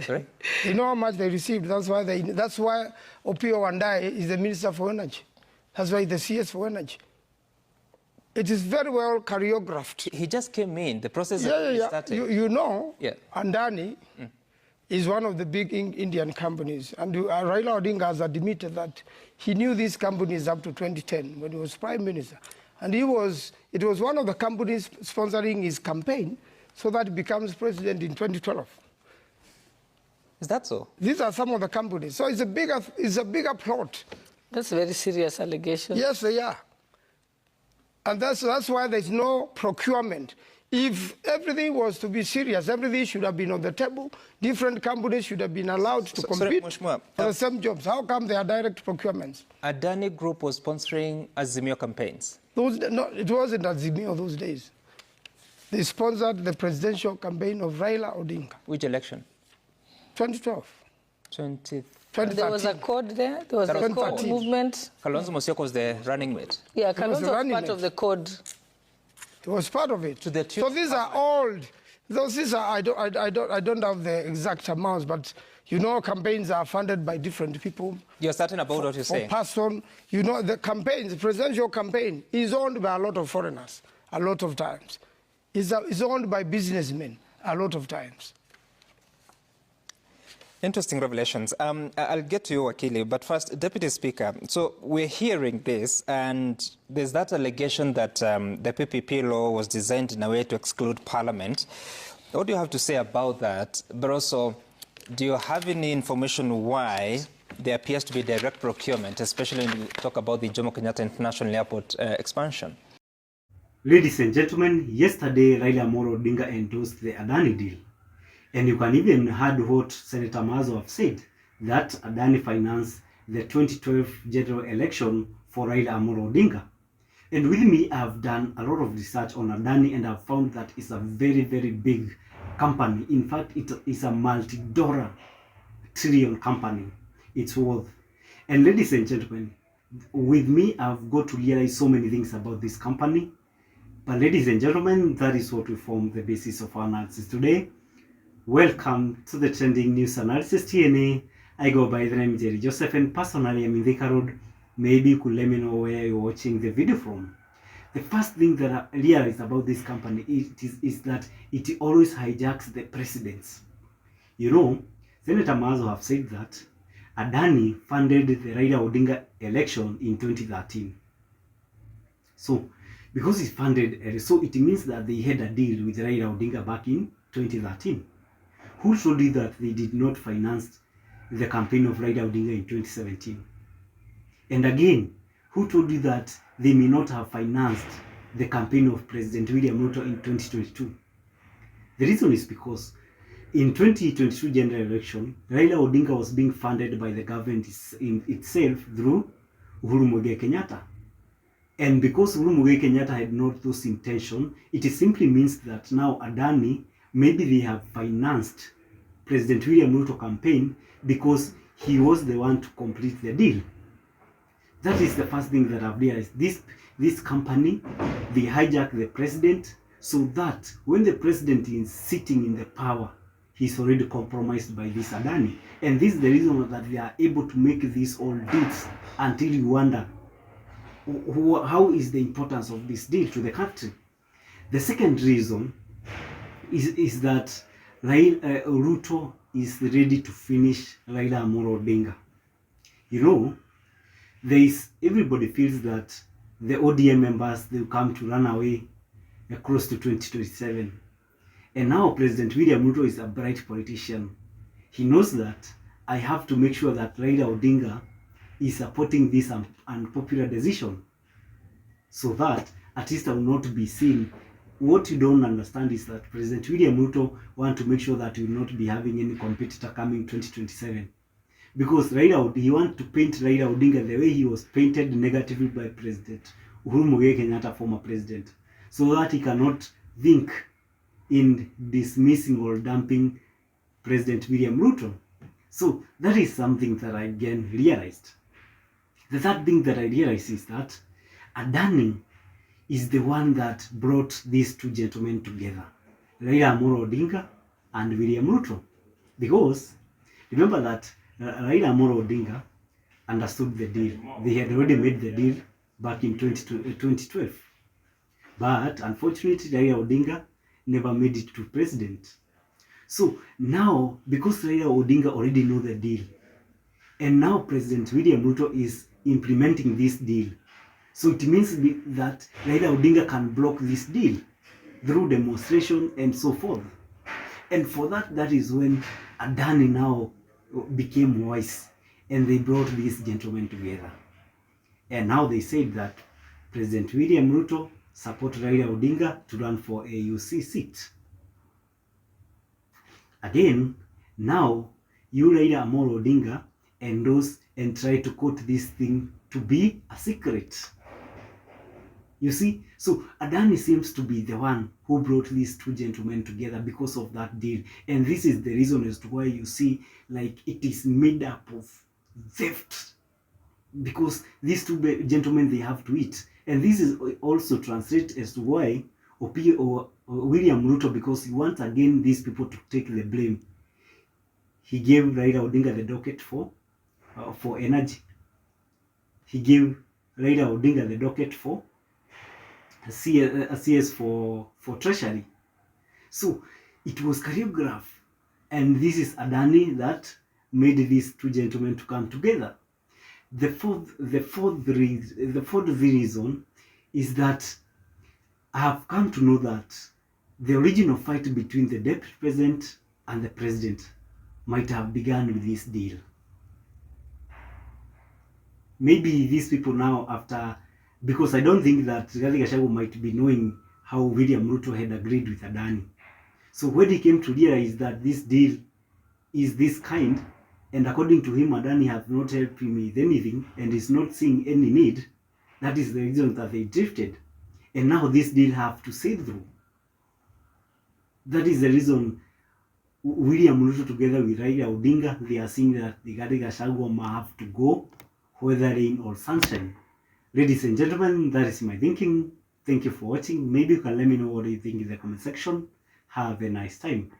Sorry? You know how much they received. That's why Opio Ndie is the Minister for Energy. That's why the CS for Energy. It is very well choreographed. He just came in. The process started. You know, yeah. Adani is one of the big Indian companies. And Raila Odinga has admitted that he knew these companies up to 2010 when he was Prime Minister. And it was one of the companies sponsoring his campaign so that he becomes president in 2012. Is that so? These are some of the companies. So it's a bigger plot. That's a very serious allegation. Yes, they are. And that's why there's no procurement. If everything was to be serious, everything should have been on the table. Different companies should have been allowed to compete for the same jobs. How come they are direct procurements? Adani Group was sponsoring Azimio campaigns. No, it wasn't Azimio those days. They sponsored the presidential campaign of Raila Odinga. Which election? 2012. 2013. There was a code there. There was a code movement. Kalonzo Musyoka was the running mate. Yeah, Kalonzo was part of the code. It was part of it. So these are old. These are I don't have the exact amounts, but you know campaigns are funded by different people. You're certain about what you're saying? Person, you know the campaigns, the presidential campaign is owned by a lot of foreigners a lot of times. It's owned by businessmen a lot of times. Interesting revelations. I'll get to you, Wakili, but first, Deputy Speaker, so we're hearing this, and there's that allegation that the PPP law was designed in a way to exclude Parliament. What do you have to say about that? But also, do you have any information why there appears to be direct procurement, especially when you talk about the Jomo Kenyatta International Airport expansion? Ladies and gentlemen, yesterday Raila Amolo Odinga endorsed the Adani deal. And you can even heard what Senator Mazo have said, that Adani financed the 2012 general election for Raila Amolo Odinga. And with me, I've done a lot of research on Adani, and I've found that it's a very, very big company. In fact, it is a multi-dollar trillion company. It's worth. And ladies and gentlemen, with me, I've got to realize so many things about this company. But ladies and gentlemen, that is what will form the basis of our analysis today. Welcome to the Trending News Analysis TNA. I go by the name Jerry Joseph, and personally I'm in Thika Road. Maybe you could let me know where you're watching the video from. The first thing that I realized about this company is that it always hijacks the presidents. You know, Senator Mazo have said that Adani funded the Raila Odinga election in 2013. So, because he funded, so it means that they had a deal with Raila Odinga back in 2013. Who told you that they did not finance the campaign of Raila Odinga in 2017? And again, who told you that they may not have financed the campaign of President William Ruto in 2022? The reason is because in 2022 general election, Raila Odinga was being funded by the government itself through Uhuru Muigai Kenyatta. And because Uhuru Muigai Kenyatta had not those intentions, it simply means that now Adani, maybe they have financed President William Ruto campaign because he was the one to complete the deal. That is the first thing that I've realized. This company, they hijack the president so that when the president is sitting in the power, he's already compromised by this Adani. And this is the reason that they are able to make these all deals until you wonder, how is the importance of this deal to the country? The second reason is that Ruto is ready to finish Raila Amolo Odinga. You know, everybody feels that the ODM members, they will come to run away across to 2027. And now President William Ruto is a bright politician. He knows that I have to make sure that Raila Odinga is supporting this unpopular decision so that at least I will not be seen. What you don't understand is that President William Ruto wants to make sure that he will not be having any competitor coming 2027. Because he wants to paint Raila Odinga the way he was painted negatively by President Uhuru Muigai Kenyatta, former president, so that he cannot think in dismissing or dumping President William Ruto. So that is something that I again realized. The third thing that I realized is that Adani is the one that brought these two gentlemen together, Raila Amolo Odinga and William Ruto. Because remember that Raila Amolo Odinga understood the deal. They had already made the deal back in 2012. But unfortunately, Raila Odinga never made it to president. So now, because Raila Odinga already know the deal, and now President William Ruto is implementing this deal, so it means that Raila Odinga can block this deal through demonstration and so forth. And for that, that is when Adani now became wise, and they brought these gentlemen together. And now they said that President William Ruto support Raila Odinga to run for AUC seat. Again, now you Raila Amolo Odinga endorse and try to quote this thing to be a secret. You see, so Adani seems to be the one who brought these two gentlemen together because of that deal. And this is the reason as to why you see, like, it is made up of theft. Because these two gentlemen, they have to eat. And this is also translated as to why William Ruto, because he wants again these people to take the blame. He gave Raila Odinga the docket for energy. He gave Raila Odinga the docket for CS for treasury. So it was choreographed, and this is Adani that made these two gentlemen to come together. The fourth reason is that I have come to know that the original fight between the deputy president and the president might have begun with this deal. Maybe these people now, after, because I don't think that Rigathi Gachagua might be knowing how William Ruto had agreed with Adani. So when he came to realize that this deal is this kind, and according to him, Adani has not helped him with anything and is not seeing any need, that is the reason that they drifted. And now this deal have to sail through. That is the reason William Ruto together with Raila Odinga, they are seeing that Rigathi Gachagua might have to go, whether rain or sunshine. Ladies and gentlemen, that is my thinking. Thank you for watching. Maybe you can let me know what you think in the comment section. Have a nice time.